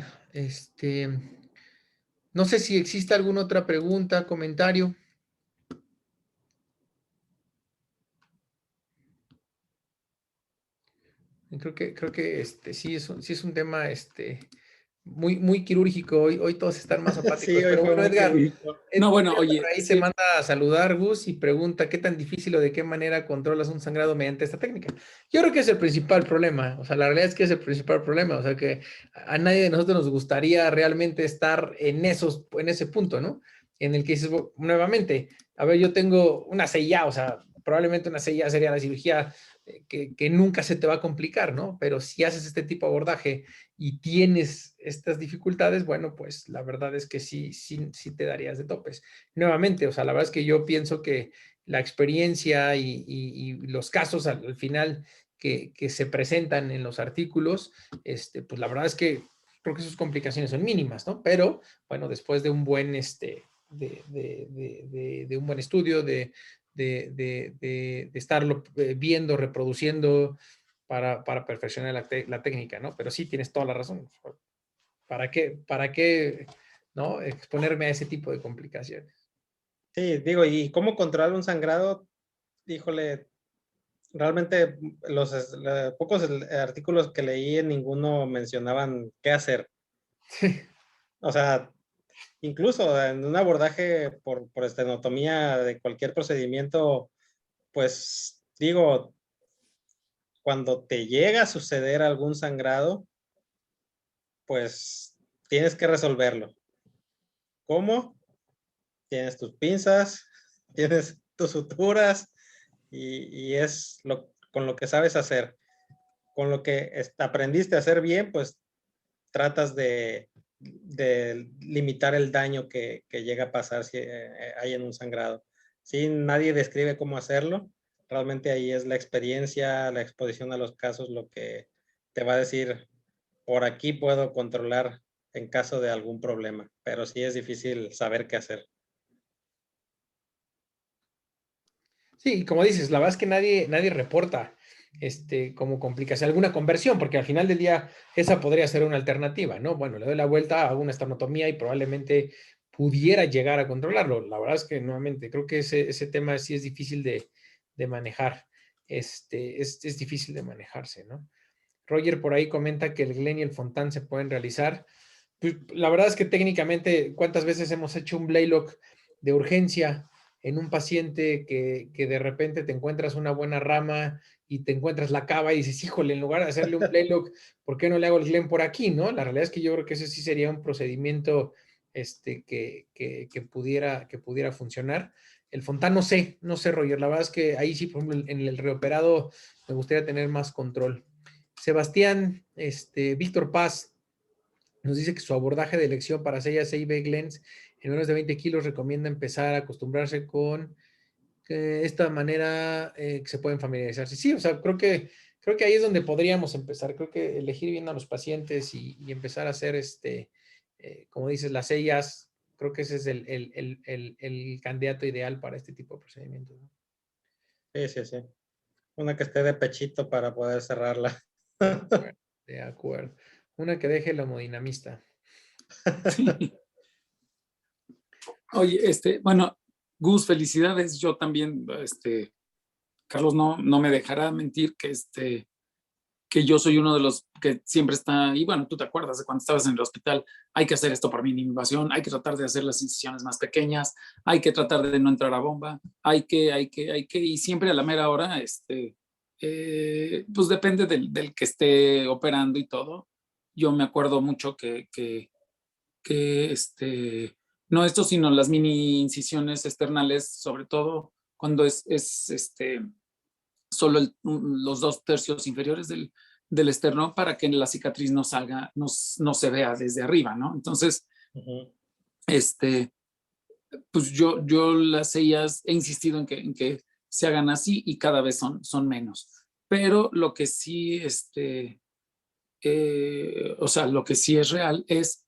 No sé si existe alguna otra pregunta, comentario. Creo que sí es un tema muy quirúrgico. Hoy todos están más Sí, apáticos. hoy Pero fue bueno, muy Edgar, quirúrgico. Edgar No, bueno, por oye, ahí te sí, manda a saludar, Gus, y pregunta qué tan difícil o de qué manera controlas un sangrado mediante esta técnica. Yo creo que es el principal problema. O sea, la realidad es que es el principal problema. O sea, que a nadie de nosotros nos gustaría realmente estar en ese punto, ¿no? En el que dices, nuevamente, a ver, yo tengo una CIA, o sea, probablemente una CIA sería la cirugía que nunca se te va a complicar, ¿no? Pero si haces este tipo de abordaje y tienes estas dificultades, bueno, pues la verdad es que sí te darías de topes. Nuevamente, o sea, la verdad es que yo pienso que la experiencia y los casos al final que se presentan en los artículos, pues la verdad es que creo que sus complicaciones son mínimas, ¿no? Pero bueno, después de un buen, de un buen estudio, de estarlo viendo, reproduciendo para perfeccionar la técnica, ¿no? Pero sí, tienes toda la razón. ¿Para qué, no? Exponerme a ese tipo de complicaciones. Sí, digo, ¿y cómo controlar un sangrado? Híjole, realmente los pocos artículos que leí en ninguno mencionaban qué hacer. O sea, incluso en un abordaje por estenotomía de cualquier procedimiento, pues digo, cuando te llega a suceder algún sangrado, pues tienes que resolverlo. ¿Cómo? Tienes tus pinzas, tienes tus suturas y es con lo que sabes hacer. Con lo que aprendiste a hacer bien, pues tratas de limitar el daño que llega a pasar si hay en un sangrado. Si nadie describe cómo hacerlo, realmente ahí es la experiencia, la exposición a los casos lo que te va a decir, por aquí puedo controlar en caso de algún problema, pero sí es difícil saber qué hacer. Sí, como dices, la verdad es que nadie reporta como complicación, alguna conversión, porque al final del día esa podría ser una alternativa, ¿no? Bueno, le doy la vuelta, hago una esternotomía y probablemente pudiera llegar a controlarlo. La verdad es que nuevamente creo que ese tema sí es difícil de manejar. Es difícil de manejarse, ¿no? Roger por ahí comenta que el Glenn y el Fontan se pueden realizar. Pues, la verdad es que técnicamente, ¿cuántas veces hemos hecho un Blaylock de urgencia en un paciente que de repente te encuentras una buena rama y te encuentras la cava y dices, híjole, en lugar de hacerle un Blaylock, ¿por qué no le hago el Glenn por aquí, no? La realidad es que yo creo que ese sí sería un procedimiento que pudiera funcionar. El Fontan no sé, Roger, la verdad es que ahí sí, por ejemplo, en el reoperado me gustaría tener más control. Sebastián, Víctor Paz, nos dice que su abordaje de elección para sellas A-B Glens en menos de 20 kilos recomienda empezar a acostumbrarse con esta manera que se pueden familiarizarse. Sí, o sea, creo que ahí es donde podríamos empezar. Creo que elegir bien a los pacientes y empezar a hacer, como dices, las sellas, creo que ese es el candidato ideal para este tipo de procedimientos, ¿no? Sí, sí, sí. Una que esté de pechito para poder cerrarla. De acuerdo, de acuerdo. Una que deje el hemodinamista. Sí. Oye, bueno, Gus, felicidades. Yo también, Carlos no me dejará mentir que yo soy uno de los que siempre está, y bueno, tú te acuerdas de cuando estabas en el hospital, hay que hacer esto por minimización, hay que tratar de hacer las incisiones más pequeñas, hay que tratar de no entrar a bomba, y siempre a la mera hora, pues depende del que esté operando y todo. Yo me acuerdo mucho que no esto, sino las mini incisiones externales, sobre todo cuando es solo los 2/3 inferiores del esterno para que la cicatriz no salga, no se vea desde arriba, ¿no? Entonces, pues yo las sellas he insistido en que se hagan así y cada vez son menos. Pero lo que sí, o sea, lo que sí es real es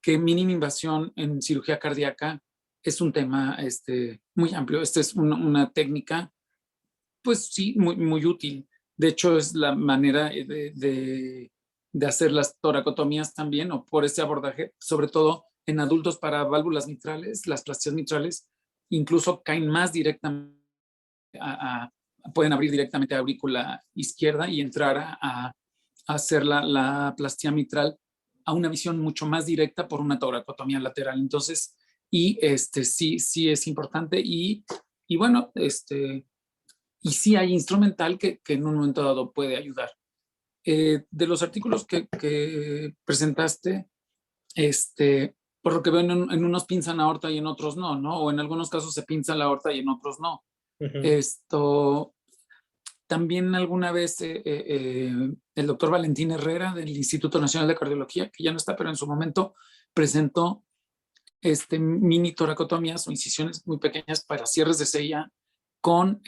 que mínima invasión en cirugía cardíaca es un tema muy amplio. Esta es una técnica, pues sí, muy útil. De hecho, es la manera de hacer las toracotomías también, o por ese abordaje, sobre todo en adultos para válvulas mitrales, las plastias mitrales, incluso caen más directamente pueden abrir directamente a aurícula izquierda y entrar a hacer la plastía mitral a una visión mucho más directa por una toracotomía lateral. Entonces, sí es importante y bueno, y sí hay instrumental que en un momento dado puede ayudar. De los artículos que presentaste, por lo que veo, en unos pinzan aorta y en otros no, o en algunos casos se pinza la aorta y en otros no. Esto, también alguna vez el doctor Valentín Herrera del Instituto Nacional de Cardiología, que ya no está, pero en su momento presentó mini toracotomías o incisiones muy pequeñas para cierres de sella con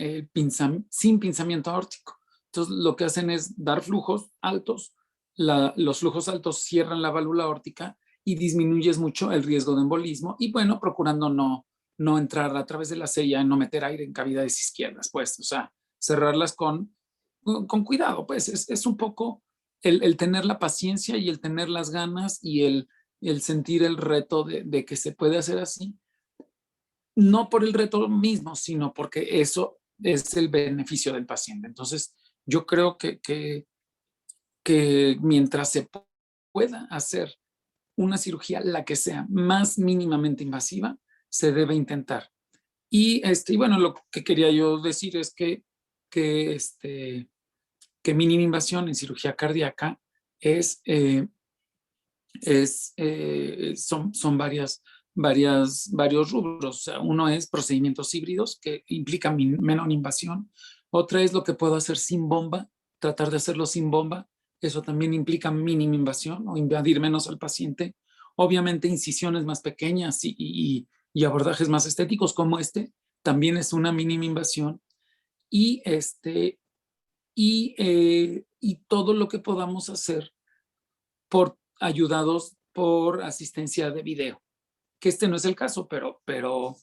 sin pinzamiento aórtico. Entonces, lo que hacen es dar flujos altos. Los flujos altos cierran la válvula aórtica y disminuyes mucho el riesgo de embolismo y bueno, procurando no entrar a través de la sella, no meter aire en cavidades izquierdas, pues, o sea, cerrarlas con cuidado, pues, es un poco el tener la paciencia y el tener las ganas y el sentir el reto de que se puede hacer así, no por el reto mismo, sino porque eso es el beneficio del paciente. Entonces, yo creo que mientras se pueda hacer una cirugía, la que sea más mínimamente invasiva, se debe intentar. Y bueno, lo que quería yo decir es que mínima invasión en cirugía cardíaca es, son varios rubros. O sea, uno es procedimientos híbridos que implican menor invasión. Otra es lo que puedo hacer sin bomba, tratar de hacerlo sin bomba. Eso también implica mínima invasión o invadir menos al paciente. Obviamente incisiones más pequeñas y abordajes más estéticos como también es una mínima invasión. Y, y todo lo que podamos hacer ayudados por asistencia de video, que no es el caso, pero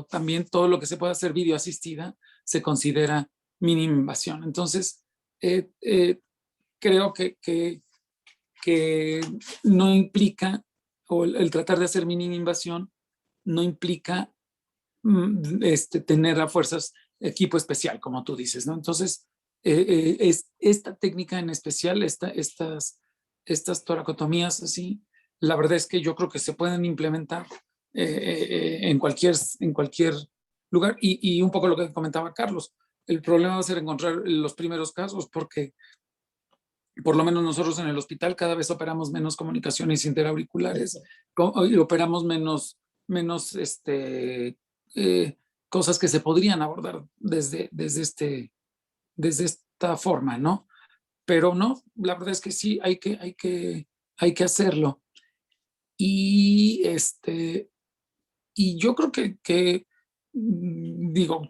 también todo lo que se puede hacer video asistida se considera mínima invasión. Entonces, creo que no implica, o el tratar de hacer mínima invasión no implica tener a fuerzas equipo especial, como tú dices, ¿no? Entonces, es esta técnica en especial, estas toracotomías así, la verdad es que yo creo que se pueden implementar en cualquier lugar. Y un poco lo que comentaba Carlos, el problema va a ser encontrar los primeros casos, porque por lo menos nosotros en el hospital cada vez operamos menos comunicaciones interauriculares y operamos menos cosas que se podrían abordar desde esta forma, ¿no? Pero no, la verdad es que sí, hay que hacerlo. Y yo creo que digo,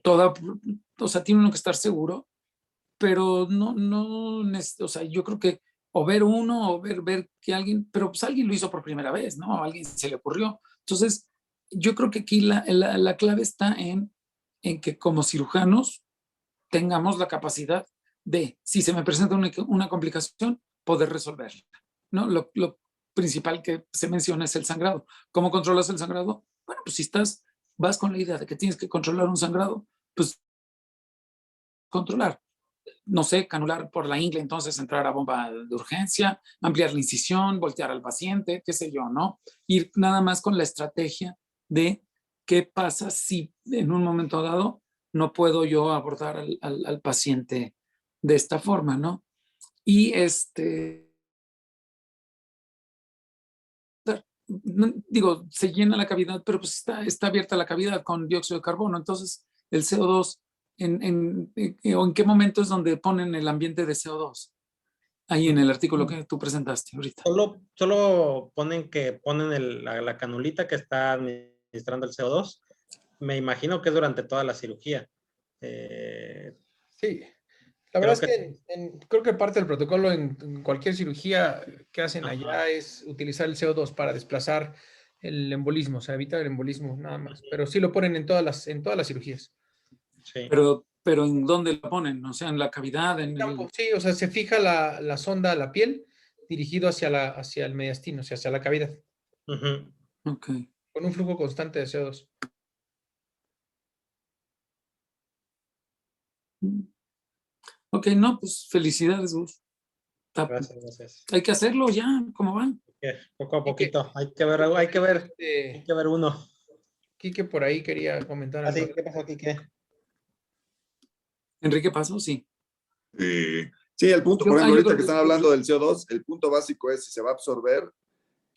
o sea, tiene uno que estar seguro, pero o sea, yo creo que o ver uno o ver que alguien, pero pues alguien lo hizo por primera vez, ¿no? A alguien se le ocurrió. Entonces, yo creo que aquí la clave está en que como cirujanos tengamos la capacidad de, si se me presenta una complicación, poder resolverla, ¿no? Lo principal que se menciona es el sangrado. ¿Cómo controlas el sangrado? Bueno, pues si vas con la idea de que tienes que controlar un sangrado, pues controlar, no sé, canular por la ingle, entonces entrar a bomba de urgencia, ampliar la incisión, voltear al paciente, qué sé yo, ¿no? Ir nada más con la estrategia de qué pasa si en un momento dado no puedo yo abordar al paciente de esta forma, ¿no? Y digo, se llena la cavidad, pero pues está abierta la cavidad con dióxido de carbono, entonces el CO2, ¿o en qué momento es donde ponen el ambiente de CO2? Ahí en el artículo que tú presentaste ahorita. Solo ponen la canulita que está administrando el CO2. Me imagino que es durante toda la cirugía. Sí, la verdad es que creo que parte del protocolo en cualquier cirugía que hacen allá es utilizar el CO2 para desplazar el embolismo, o sea, evitar el embolismo nada más. Pero sí lo ponen en todas las cirugías. Sí. Pero ¿en dónde lo ponen? O sea, en la cavidad, Sí, o sea, se fija la sonda a la piel dirigido hacia el mediastino, o sea, hacia la cavidad, Ok. con un flujo constante de CO2. Ok, no, pues felicidades, Gus. Gracias. Hay que hacerlo ya, ¿cómo van? Poco a Quique, poquito. Hay que ver uno. Quique por ahí quería comentar algo. ¿Qué pasó, Quique? Enrique Paso, sí. Sí, el punto, por ejemplo, yo ahorita creo que están hablando del CO2, el punto básico es si se va a absorber,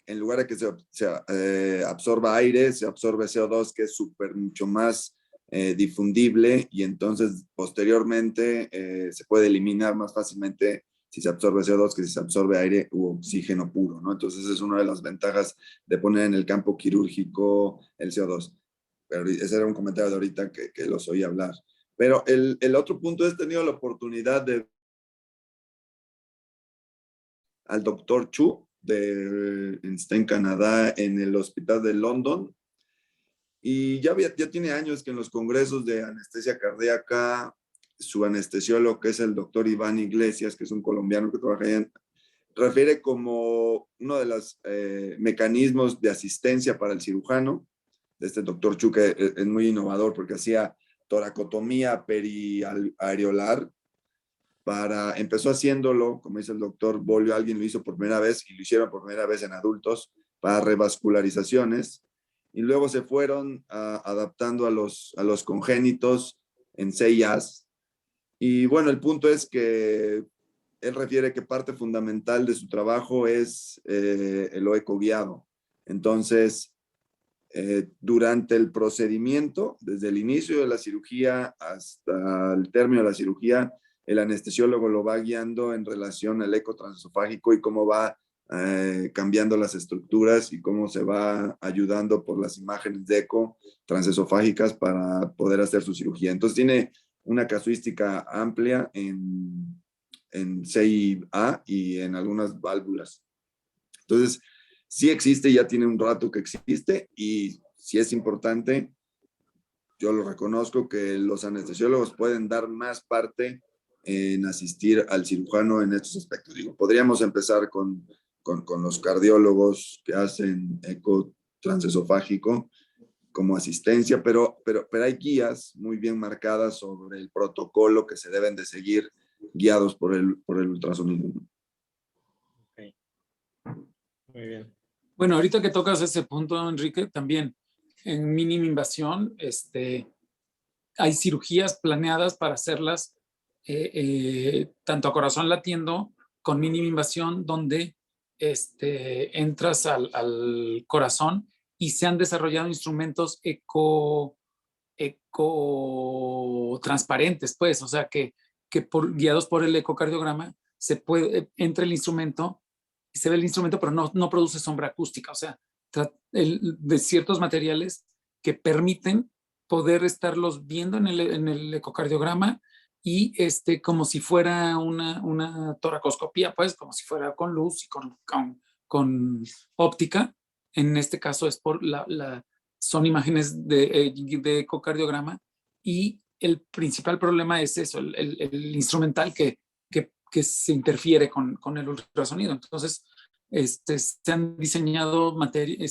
en lugar de que se absorba aire, se absorbe CO2, que es súper mucho más difundible y entonces posteriormente se puede eliminar más fácilmente si se absorbe CO2 que si se absorbe aire u oxígeno puro, ¿no? Entonces esa es una de las ventajas de poner en el campo quirúrgico el CO2. Pero ese era un comentario de ahorita que los oí hablar. Pero el otro punto es, he tenido la oportunidad de al doctor Chu, está en Canadá, en el hospital de London. Y ya tiene años que en los congresos de anestesia cardíaca, su anestesiólogo, que es el doctor Iván Iglesias, que es un colombiano que trabaja allá, refiere como uno de los mecanismos de asistencia para el cirujano, de este doctor Chu, que es muy innovador porque hacía toracotomía periareolar. Empezó haciéndolo, como dice el doctor Bolio, alguien lo hizo por primera vez y lo hicieron por primera vez en adultos para revascularizaciones y luego se fueron adaptando a los congénitos en CIAs. Y bueno, el punto es que él refiere que parte fundamental de su trabajo es el eco guiado. Entonces, durante el procedimiento, desde el inicio de la cirugía hasta el término de la cirugía, el anestesiólogo lo va guiando en relación al eco transesofágico y cómo va cambiando las estructuras y cómo se va ayudando por las imágenes de eco transesofágicas para poder hacer su cirugía. Entonces tiene una casuística amplia en CIA y en algunas válvulas. Entonces, sí existe, ya tiene un rato que existe y sí es importante, yo lo reconozco, que los anestesiólogos pueden dar más parte en asistir al cirujano en estos aspectos. Digo, podríamos empezar con los cardiólogos que hacen eco transesofágico como asistencia, pero hay guías muy bien marcadas sobre el protocolo que se deben de seguir guiados por el ultrasonido. Okay. Muy bien. Bueno, ahorita que tocas ese punto, Enrique, también en mínima invasión, hay cirugías planeadas para hacerlas tanto a corazón latiendo con mínima invasión, donde entras al corazón y se han desarrollado instrumentos transparentes, pues, o sea que guiados por el ecocardiograma entra el instrumento y se ve el instrumento, pero no produce sombra acústica, o sea, de ciertos materiales que permiten poder estarlos viendo en el ecocardiograma y como si fuera una toracoscopía, pues, como si fuera con luz y con óptica. En este caso es son imágenes de ecocardiograma, y el principal problema es eso, el instrumental que se interfiere con el ultrasonido. Entonces, se han diseñado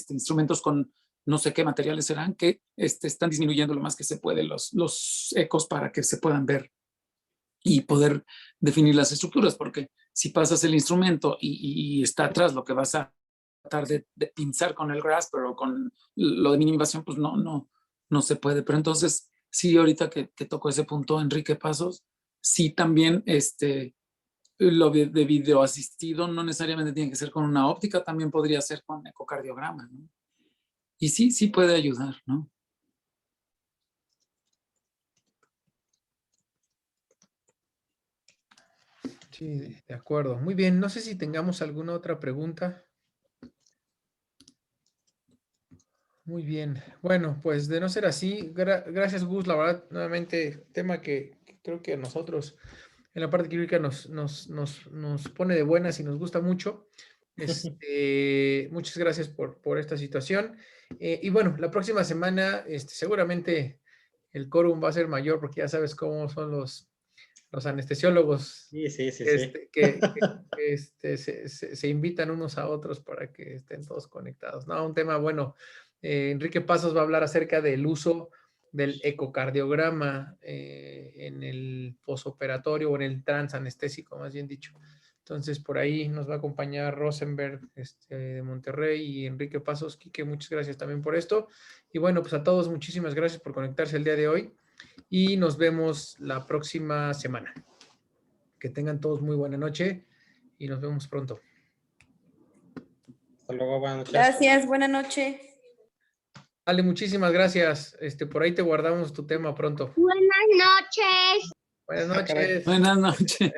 instrumentos con no sé qué materiales serán, que están disminuyendo lo más que se puede los ecos para que se puedan ver y poder definir las estructuras, porque si pasas el instrumento y está atrás, lo que vas a tratar de pinzar con el grasper o con lo de mínima invasión, pues no se puede. Pero entonces, sí, ahorita que tocó ese punto, Enrique Pasos, sí también lo de video asistido no necesariamente tiene que ser con una óptica, también podría ser con ecocardiograma, ¿no? Y sí puede ayudar, ¿no? Sí, de acuerdo. Muy bien, no sé si tengamos alguna otra pregunta. Muy bien. Bueno, pues de no ser así, gracias Gus, la verdad, nuevamente, tema que creo que a nosotros en la parte quirúrgica nos pone de buenas y nos gusta mucho. Muchas gracias por esta situación. Y bueno, la próxima semana seguramente el quórum va a ser mayor porque ya sabes cómo son los anestesiólogos. Sí. Se invitan unos a otros para que estén todos conectados. No, un tema bueno. Enrique Pasos va a hablar acerca del uso del ecocardiograma en el posoperatorio o en el transanestésico, más bien dicho. Entonces, por ahí nos va a acompañar Rosenberg de Monterrey y Enrique Pasos. Quique, muchas gracias también por esto. Y bueno, pues a todos, muchísimas gracias por conectarse el día de hoy y nos vemos la próxima semana. Que tengan todos muy buena noche y nos vemos pronto. Hasta luego, buenas noches. Gracias, buena noche. Ale, muchísimas gracias. Por ahí te guardamos tu tema pronto. Buenas noches. Buenas noches. Buenas noches.